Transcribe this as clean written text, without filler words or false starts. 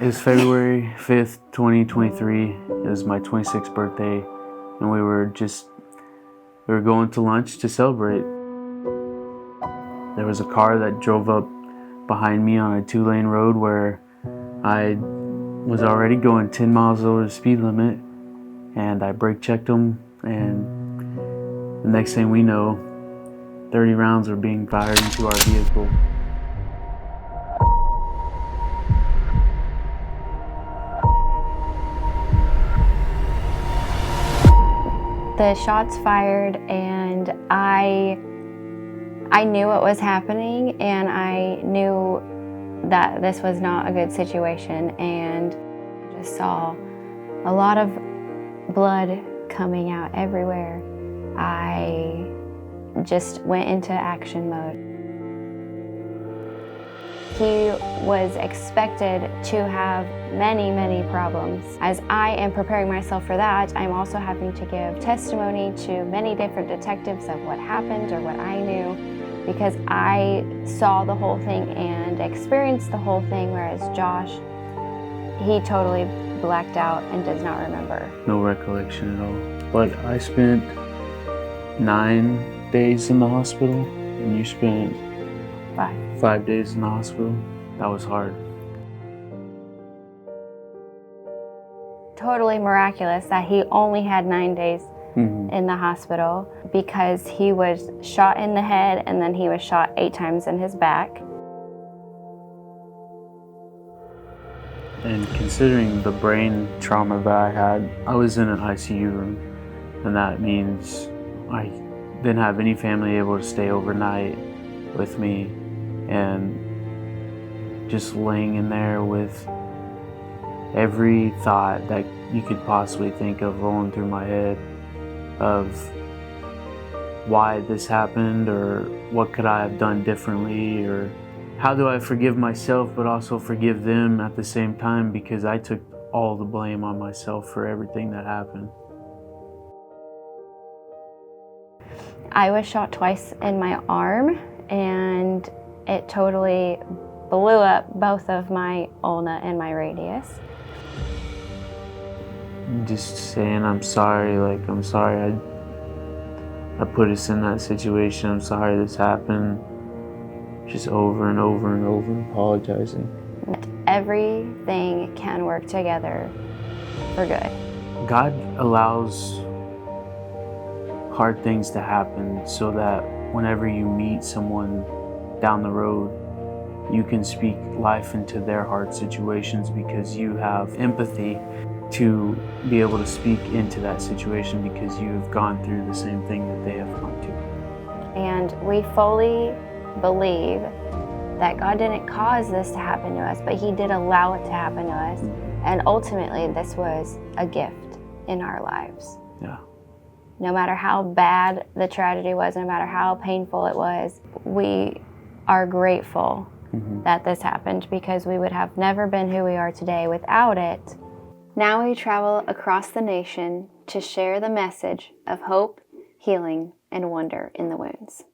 It's February 5th, 2023. It was my 26th birthday, and we were going to lunch to celebrate. There was a car that drove up behind me on a 2-lane road where I was already going 10 miles over the speed limit, and I brake checked them, and the next thing we know, 30 rounds were being fired into our vehicle. The shots fired, and I knew what was happening, and I knew that this was not a good situation, and just saw a lot of blood coming out everywhere. I just went into action mode. He was expected to have many, many problems. As I am preparing myself for that, I'm also having to give testimony to many different detectives of what happened or what I knew, because I saw the whole thing and experienced the whole thing, whereas Josh, he totally blacked out and does not remember. No recollection at all. But I spent 9 days in the hospital, and you spent 5 days in the hospital. That was hard. Totally miraculous that he only had 9 days in the hospital, because he was shot in the head and then he was shot 8 times in his back. And considering the brain trauma that I had, I was in an ICU room, and that means I didn't have any family able to stay overnight with me, and just laying in there with every thought that you could possibly think of rolling through my head of why this happened, or what could I have done differently, or how do I forgive myself but also forgive them at the same time, because I took all the blame on myself for everything that happened. I was shot twice in my arm, and it totally blew up both of my ulna and my radius. Just saying I'm sorry, I'm sorry I put us in that situation, I'm sorry this happened, just over and over and over apologizing. Everything can work together for good. God allows hard things to happen so that whenever you meet someone down the road, you can speak life into their hard situations, because you have empathy to be able to speak into that situation because you've gone through the same thing that they have gone to. And we fully believe that God didn't cause this to happen to us, but He did allow it to happen to us. And ultimately, this was a gift in our lives. Yeah. No matter how bad the tragedy was, no matter how painful it was, we are grateful that this happened, because we would have never been who we are today without it. Now we travel across the nation to share the message of hope, healing, and wonder in the wounds.